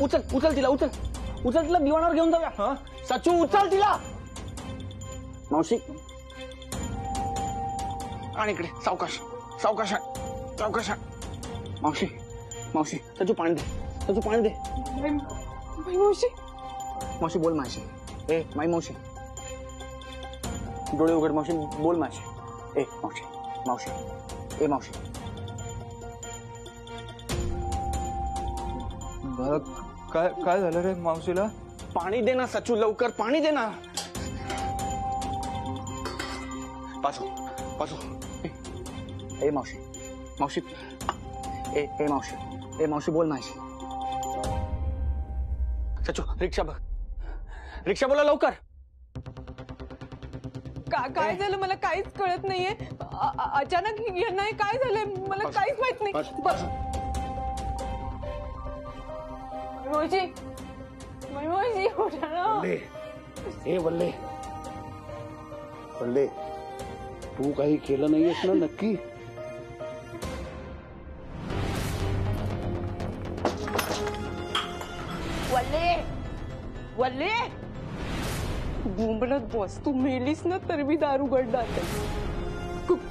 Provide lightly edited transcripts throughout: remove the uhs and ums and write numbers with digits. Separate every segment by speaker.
Speaker 1: उचल उचल तिला, उचल उचल तिला, दिवाणावर घेऊन जाऊया. हा सचू, उचल तिला. मावशी आणि इकडे सावकाश सावकाश सावकाश. मावशी मावशी, सचू पाणी दे, सचू पाणी दे.
Speaker 2: मावशी
Speaker 1: मावशी बोल माझी. ए माई मावशी, डोळे उघड मावशी, बोल माझी. ए मावशी मावशी, ए मावशी.
Speaker 3: काय काय झालं रे मावशीला?
Speaker 1: पाणी दे ना सचू, लवकर पाणी दे ना. पासो पासो. ए मावशी मावशी, ए मावशी, ए मावशी बोल माझी. सचू रिक्षा बघ, रिक्षा बोला लवकर.
Speaker 2: काय झालं मला काहीच कळत नाहीये. अचानक यांना काय झालंय मला काहीच माहित नाही. मावशी मावशी उठा ना.
Speaker 4: ए वल्ले वल्ले, तू काही केलं नाहीयेस ना नक्की?
Speaker 2: वल्ले वल्ले, बोंबलत बस. तू मेलीस ना तर मी दारू उघडणार नाही.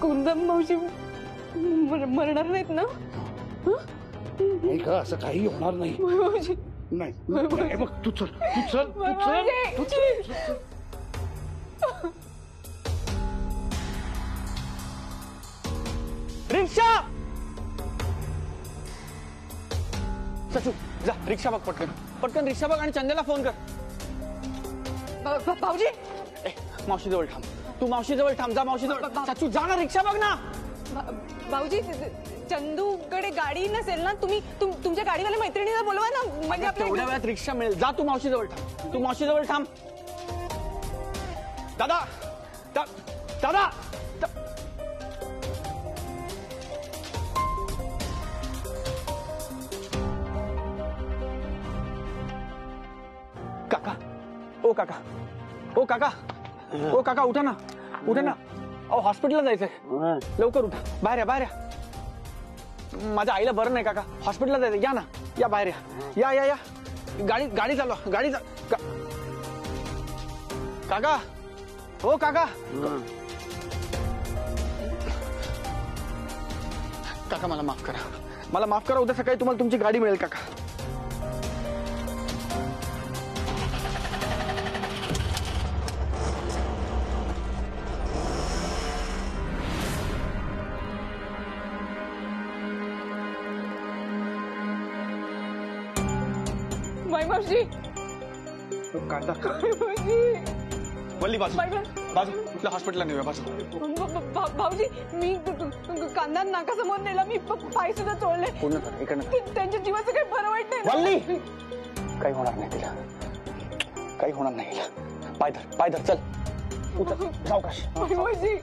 Speaker 2: कुंदन मावशी मरणार नाहीत ना?
Speaker 4: नाही का, असं काही होणार नाही.
Speaker 2: मावशी
Speaker 4: नाही बघ, तू चल तू चल तू चल.
Speaker 1: रिक्षा. सचू जा, रिक्षा बघ पटकन पटकन, रिक्षा बघ आणि चंदेला फोन कर.
Speaker 2: भाऊजी
Speaker 1: मावशी जवळ थांब, तू मावशी जवळ थांब. जा मावशी जवळ. सचू जा ना, रिक्षा बघ ना.
Speaker 2: भाऊजी चंदूकडे गाडी नसेल ना, तुम्ही तुमच्या गाडीवाल्या मैत्रिणीला बोलवा ना. म्हणजे
Speaker 1: तेवढ्या वेळात रिक्षा मिळेल. जा तू मावशी जवळ थांब, तू मावशी जवळ थांब. दादा दादा, काका, ओ काका, ओ काका, ओ काका, उठा ना, उठा ना. अहो हॉस्पिटलला जायचंय, लवकर उठा. बाहेर या, बाहेर या. माझ्या आईला बरं नाही काका, हॉस्पिटलला जायचं. या ना, या बाहेर या. या या या, गाडी चालवा, गाडी काका, हो काका. काका मला माफ करा, मला माफ करा. उद्या सकाळी तुम्हाला तुमची गाडी मिळेल काका.
Speaker 2: मावशी
Speaker 1: काका, वल्ली बाजू बाजू, हॉस्पिटलला नेऊया बाजू.
Speaker 2: भाऊजी मी कांदा नाकासमोर नेला, मी पाय सुद्धा तोडले.
Speaker 1: पूर्ण कर, इकडनं.
Speaker 2: त्यांच्या जीवाचं काही बरं वाईट नाही.
Speaker 1: वल्ली काही होणार नाही तिला, काही होणार नाही तिला. पाय धर चल, उतर सावकाश.
Speaker 2: भाऊजी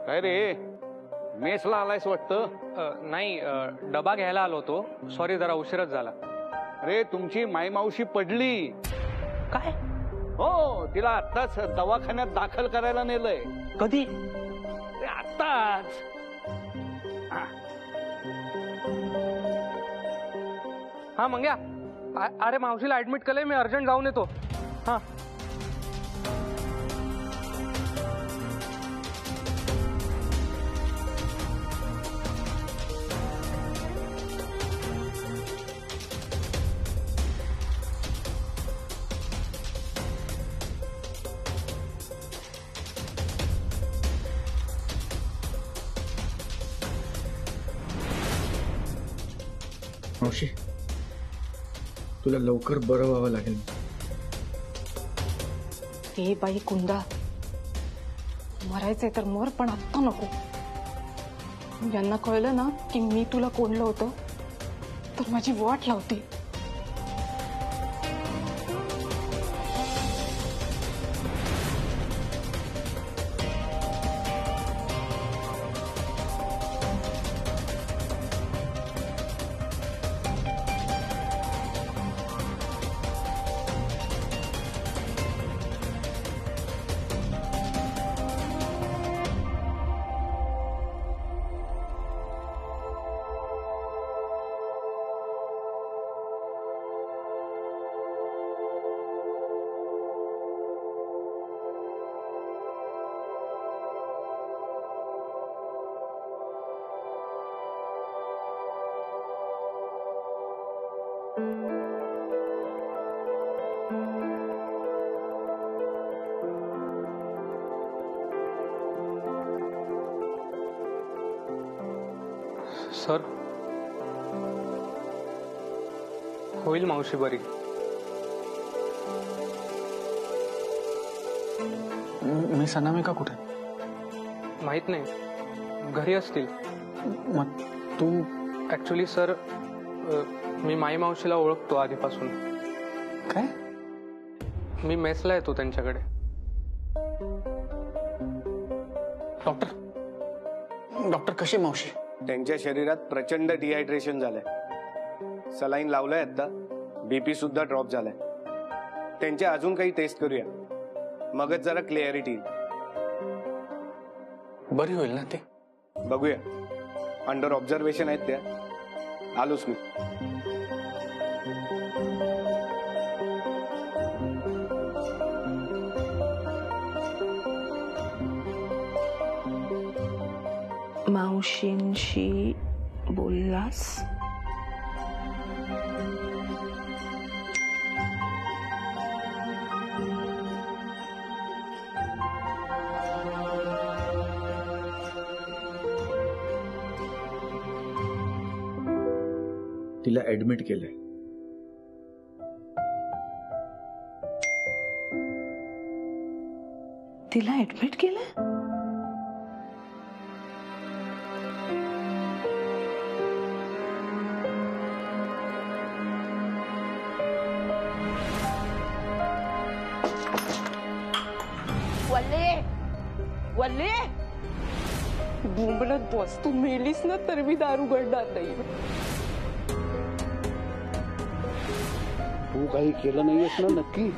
Speaker 4: काय रे, मेसला आलायस वाटतं?
Speaker 5: नाही, डबा घ्यायला आलो होतो. सॉरी, जरा उशीरच झाला.
Speaker 4: अरे तुमची माईमावशी पडली.
Speaker 5: काय?
Speaker 4: हो, तिला आत्ताच दवाखान्यात दाखल करायला नेलंय.
Speaker 5: कधी?
Speaker 4: आत्ताच.
Speaker 5: हा मंग्या, अरे मावशीला ऍडमिट केलंय, मी अर्जंट जाऊन येतो. हा.
Speaker 1: मावशी, तुला लवकर बरं व्हावं लागेल.
Speaker 2: ए बाई कुंदा, मरायचंय तर मर, पण आत्ता नको. यांना कळलं ना की मी तुला कोंडलं होतं तर माझी वाट लावते.
Speaker 5: सर, होईल मावशी बरी.
Speaker 1: मिस अनामिका कुठे?
Speaker 5: माहित नाही, घरी असतील.
Speaker 1: मग तू?
Speaker 5: ऍक्च्युली सर, मी माई मावशीला ओळखतो आधीपासून.
Speaker 1: काय?
Speaker 5: मी मेसला येतो त्यांच्याकडे.
Speaker 1: डॉक्टर कशी मावशी?
Speaker 6: त्यांच्या शरीरात प्रचंड डिहायड्रेशन झालंय. सलाईन लावलंय आता. बीपी सुद्धा ड्रॉप झालाय. त्यांच्या अजून काही टेस्ट करूया, मगच जरा क्लिअरिटी येईल.
Speaker 1: बरी होईल ना ते?
Speaker 6: बघूया. अंडर ऑब्झर्वेशन आहेत त्या. आलोच मी.
Speaker 2: मावशींशी बोललास?
Speaker 3: तिला ऍडमिट केलंय.
Speaker 2: तिला ऍडमिट केलं? वल्ले वल्ले, बोंबलत बस. तू मेलीस ना तर मी दारू गडणार नाही.
Speaker 4: तू काही केलं नाहीयेस ना नक्की?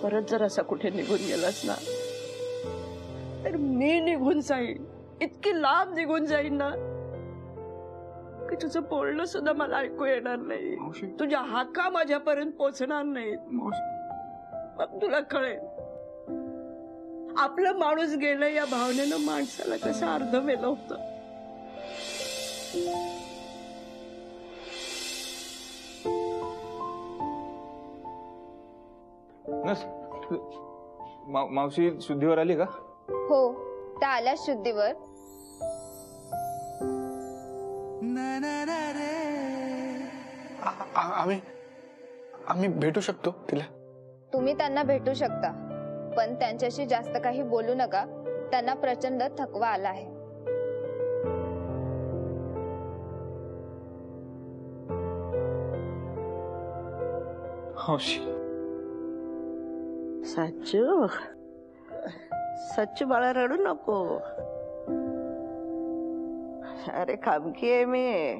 Speaker 2: परत जर असा कुठे निघून गेलास ना तर मी निघून जाईन. इतकी लांब निघून जाईन ना की तुझं बोलणं सुद्धा मला ऐकू येणार नाही. तुझ्या हाका माझ्यापर्यंत पोहोचणार नाही. मग तुला कळेल आपलं माणूस गेलं या भावनेनं माणसाला कसं अर्ध मेलं होतं.
Speaker 3: मावशी शुद्धीवर आली का?
Speaker 7: हो, त्या आल्या शुद्धीवर.
Speaker 1: आम्ही भेटू शकतो तिला?
Speaker 7: तुम्ही त्यांना भेटू शकता, पण त्यांच्याशी जास्त काही बोलू नका. त्यांना प्रचंड थकवा आला आहे.
Speaker 8: सच्चू, सच्चू बाळा रडू नको. अरे खामकी आहे मी.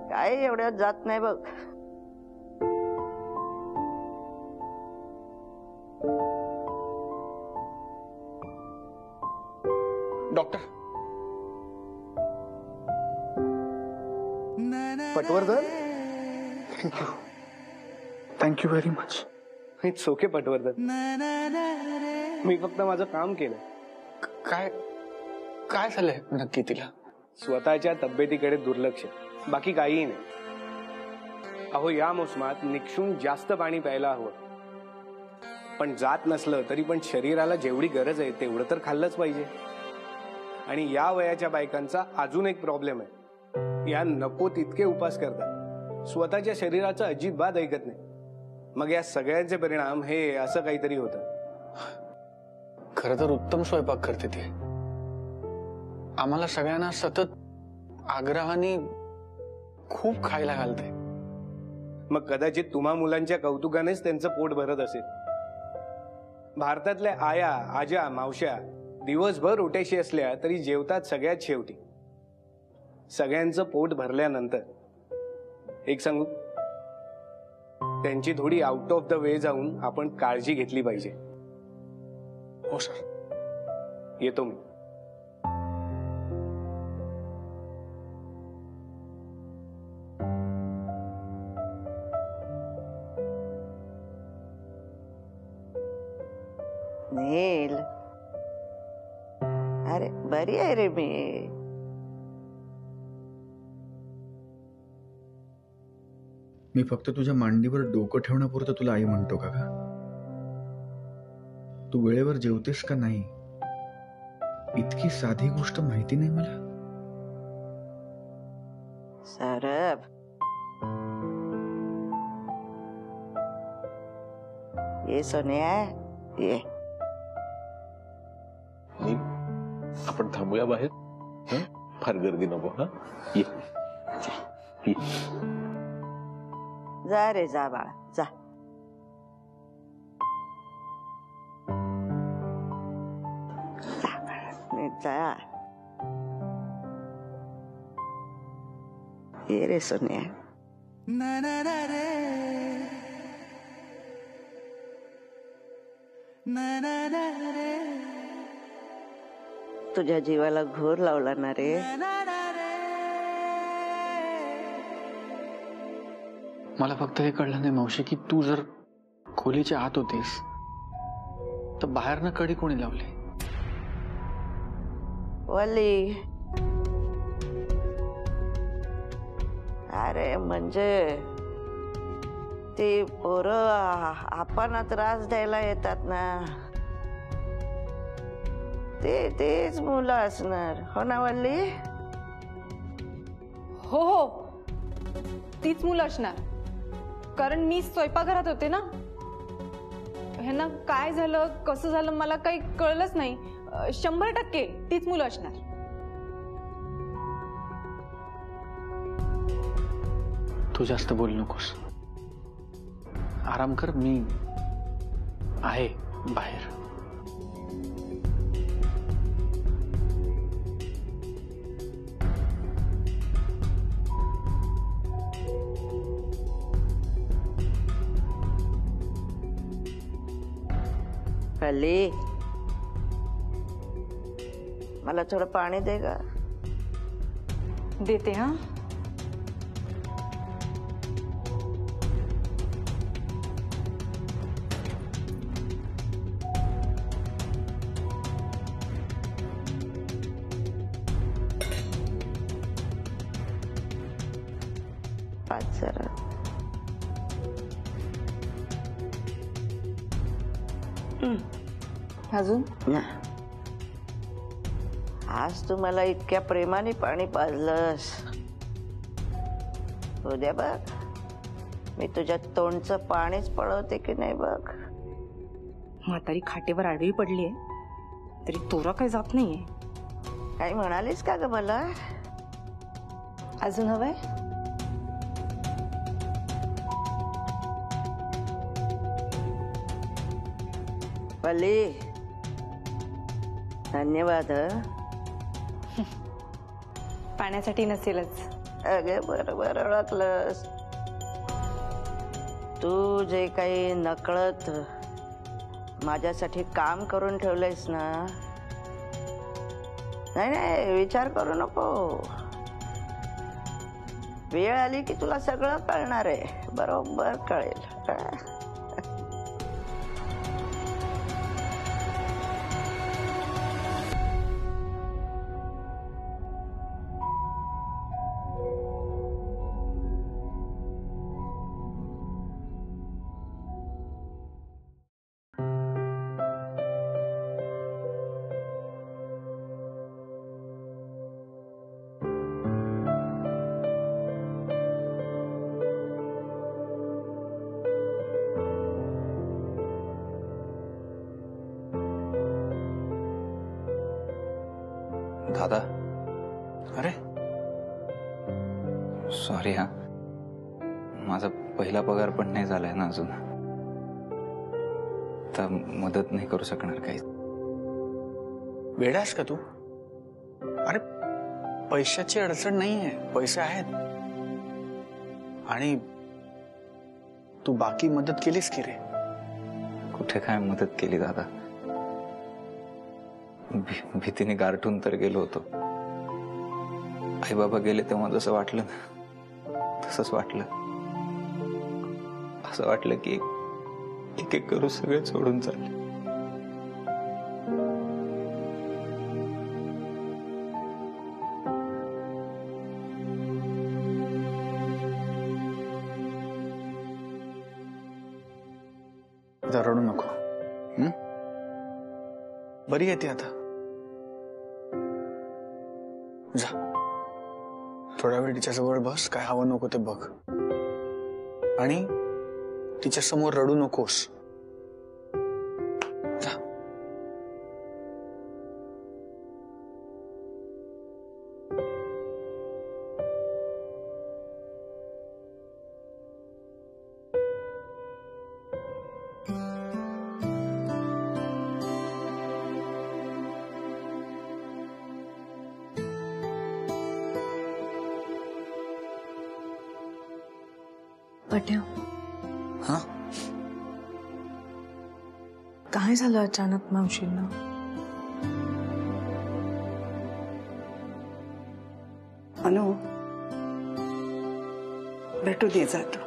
Speaker 8: काय एवढ्यात जात नाही बघ.
Speaker 1: Doctor
Speaker 6: Patwardhan,
Speaker 1: thank you very much.
Speaker 6: It's okay Patwardhan, मी फक्त माझं काम केलं.
Speaker 1: काय काय झालंय नक्की तिला?
Speaker 6: स्वतःच्या तब्येतीकडे दुर्लक्ष, बाकी काहीही नाही. अहो या मोसमात निक्षून जास्त पाणी प्यायला हवं, पण जात नसलं तरी पण शरीराला जेवढी गरज आहे तेवढं तर खाल्लंच पाहिजे. आणि या वयाच्या बायकांचा अजून एक प्रॉब्लेम आहे, या नको तितके उपास करतात, स्वतःच्या शरीराचं अजिबात ऐकत नाही. मग या सगळ्यांचे परिणाम हे असं काहीतरी होतं.
Speaker 1: खरं तर उत्तम स्वयंपाक करते ती, आम्हाला सगळ्यांना सतत आग्रहाने खूप खायला घालते.
Speaker 6: मग कदाचित तुम्हा मुलांच्या कौतुकानेच त्यांचं पोट भरत असेल. भारतातल्या आया, आजा, मावश्या दिवसभर उठ्याशी असल्या तरी जेवतात सगळ्यात शेवटी. सगळ्यांचं पोट भरल्यानंतर एक सांगू, त्यांची थोडी आउट ऑफ द वे जाऊन आपण काळजी घेतली पाहिजे.
Speaker 1: हो सर.
Speaker 6: येतो मी.
Speaker 8: नील, अरे बरी आहे रे मी.
Speaker 3: मी फक्त तुझ्या मांडीवर डोकं ठेवण्यापुरतं तुला आई म्हणतो का? तू वेळेवर जेवतेस का नाही इतकी साधी गोष्ट माहिती नाही मला.
Speaker 8: सौरभ, ये सोन्या ये.
Speaker 4: आपण थांबूया बाहेर, हं? फार गर्दी नको. हा ये.
Speaker 8: जा रे जा बाळा जा. जा ये रे सोन्या. तुझ्या जीवाला घोर लावला ना रे.
Speaker 1: मला फक्त हे कळलं नाही मावशी की तू जर खोलीच्या आत होतीस तर बाहेरनं कडी कोणी लावली?
Speaker 8: वली, अरे म्हणजे ती पोरं आपण त्रास द्यायला येतात ना, तेच मुलं असणार. हो ना वल्ली?
Speaker 9: हो हो, तीच मुलं असणार. कारण मी स्वयंपाकघरात होते ना. ह्यांना काय झालं कसं झालं मला काही कळलंच नाही. 100% तीच मुलं असणार.
Speaker 1: तू जास्त बोल नकोस, आराम कर. मी आहे बाहेर.
Speaker 8: वल्ली, मला थोडं पाणी दे ग.
Speaker 9: देते. हा
Speaker 8: पाच जरा.
Speaker 9: अजून
Speaker 8: ना, आज तू मला इतक्या प्रेमाने पाणी पाजलंस, उद्या बघ मी तुझ्या तोंडचं पाणीच पळवते की नाही बघ.
Speaker 9: म्हातारी खाटेवर आडवी पडलीये तरी तोरा काही जात नाहीये.
Speaker 8: काही म्हणालीस का ग मला?
Speaker 9: अजून हवंय?
Speaker 8: वल्ली, धन्यवाद.
Speaker 9: पाण्यासाठी नसेलच.
Speaker 8: अगे बरोबर ओळखलंस. तू जे काही नकळत माझ्यासाठी काम करून ठेवलंयस ना, नाही विचार करू नको. वेळ आली की तुला सगळं कळणार आहे, बरोबर कळेल.
Speaker 3: दादा, अरे सॉरी हा, माझा पहिला पगार पण नाही झालाय ना अजून, तर मदत नाही करू शकणार काही.
Speaker 1: वेडास का तू? अरे पैशाची अडचण नाहीये, पैसे आहेत. आणि तू बाकी मदत केलीस की रे?
Speaker 3: कुठे काय मदत केली दादा, भीतीने गारठून तर गेलो होतो. आई बाबा गेले तेव्हा जसं वाटलं ना तसंच वाटलं. असं वाटलं की एक एक करू सगळे सोडून चालले.
Speaker 1: रडू नको. बरी येते आता. जा थोडा वेळ तिच्याजवळ बस, काय हवं नको ते बघ, आणि तिच्या समोर रडू नकोस. जा.
Speaker 2: पट्या,
Speaker 1: हा,
Speaker 2: काय झालं अचानक मावशींना?
Speaker 8: अनु, भेटू दे जातो.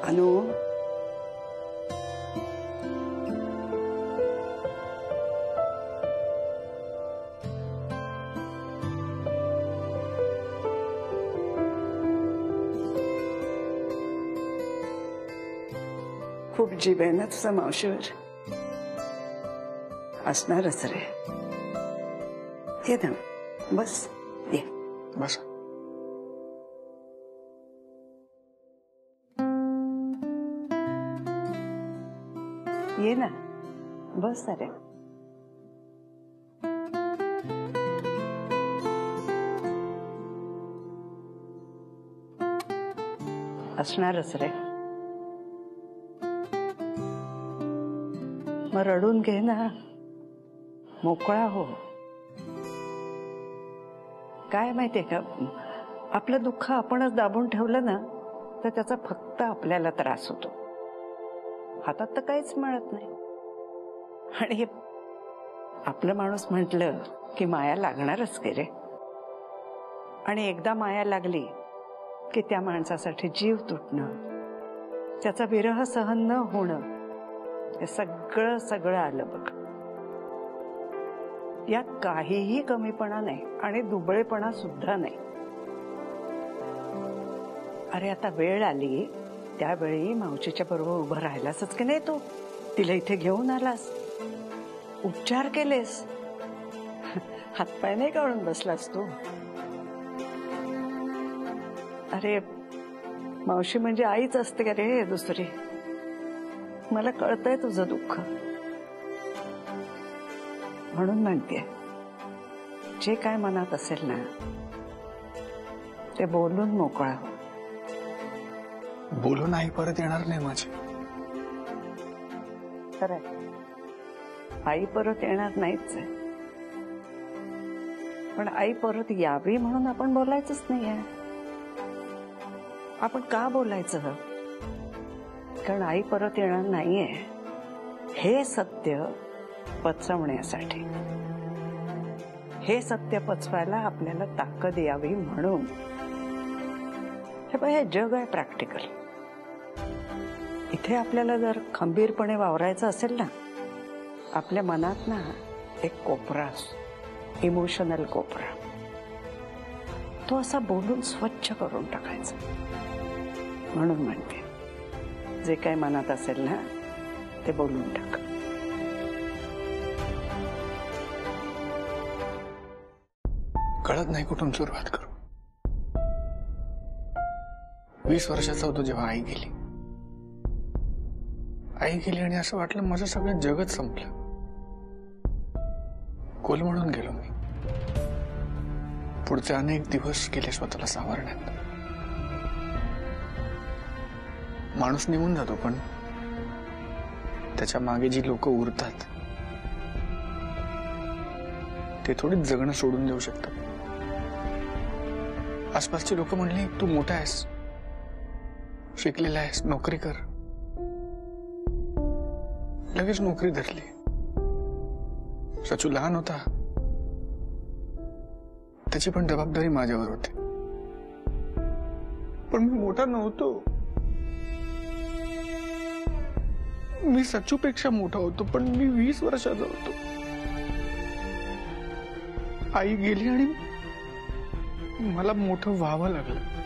Speaker 8: अनु, खूप जीव आहे ना तुझा मावशीवर. असणारच रे. ये ना, बस ये.
Speaker 1: बस.
Speaker 8: ये ना, बस अरे. असणारच रे. मग रडून घे ना, मोकळा हो. काय माहितीये का, आपलं दुःख आपणच दाबून ठेवलं ना तर त्याचा फक्त आपल्याला त्रास होतो. हातात तर काहीच मिळत नाही. आणि आपलं माणूस म्हटलं की माया लागणारच की रे. आणि एकदा माया लागली की त्या माणसासाठी जीव तुटणं, त्याचा विरह सहन न होणं, हे सगळं सगळं आलं बघ. यात काहीही कमीपणा नाही आणि दुबळेपणा सुद्धा नाही. अरे आता वेळ आली त्यावेळी मावशीच्या बरोबर उभं राहिलासच की नाही तू. तिला इथे घेऊन आलास, उपचार केलेस, हातपाय नाही काढून बसलास तू. अरे मावशी म्हणजे आईच असते का रे दुसरी. मला कळतंय तुझं दुःख, म्हणून म्हणते जे काय मनात असेल ना ते बोलून मोकळा हो.
Speaker 1: बोलून आई परत येणार नाही माझी.
Speaker 8: खरंय, आई परत येणार नाहीच आहे. पण आई परत यावी म्हणून आपण बोलायचंच नाहीये. आपण का बोलायचं? कारण आई परत येणार नाहीये हे सत्य पचवण्यासाठी. हे सत्य पचवायला आपल्याला ताकद यावी म्हणून. हे जग आहे प्रॅक्टिकल. इथे आपल्याला जर खंबीरपणे वावरायचं असेल ना, आपल्या मनात ना एक कोपरा असतो, इमोशनल कोपरा. तो असा बोलून स्वच्छ करून टाकायचा. म्हणून म्हणते जे काय मनात असेल ना ते बोलून टाक.
Speaker 1: कळत नाही कुठून सुरुवात करू. 20 वर्षाचा होतो जेव्हा आई गेली. आई गेली आणि असं वाटलं माझं सगळं जगच संपलं. कोलमडून गेलो मी. पुढचे अनेक दिवस गेले स्वतःला सावरण्यात. माणूस निघून जातो पण त्याच्या मागे जी लोक उरतात ते थोडीच जगणं सोडून देऊ शकतात. आसपासची लोक म्हणली तू मोठा आहेस, शिकलेला आहेस, नोकरी कर. लगेच नोकरी धरली. सचू लहान होता, त्याची पण जबाबदारी माझ्यावर होती. पण मी मोठा नव्हतो. मी सचूपेक्षा मोठा होतो, पण मी 20 वर्षाचा होतो. आई गेली आणि मला मोठं व्हावं लागलं.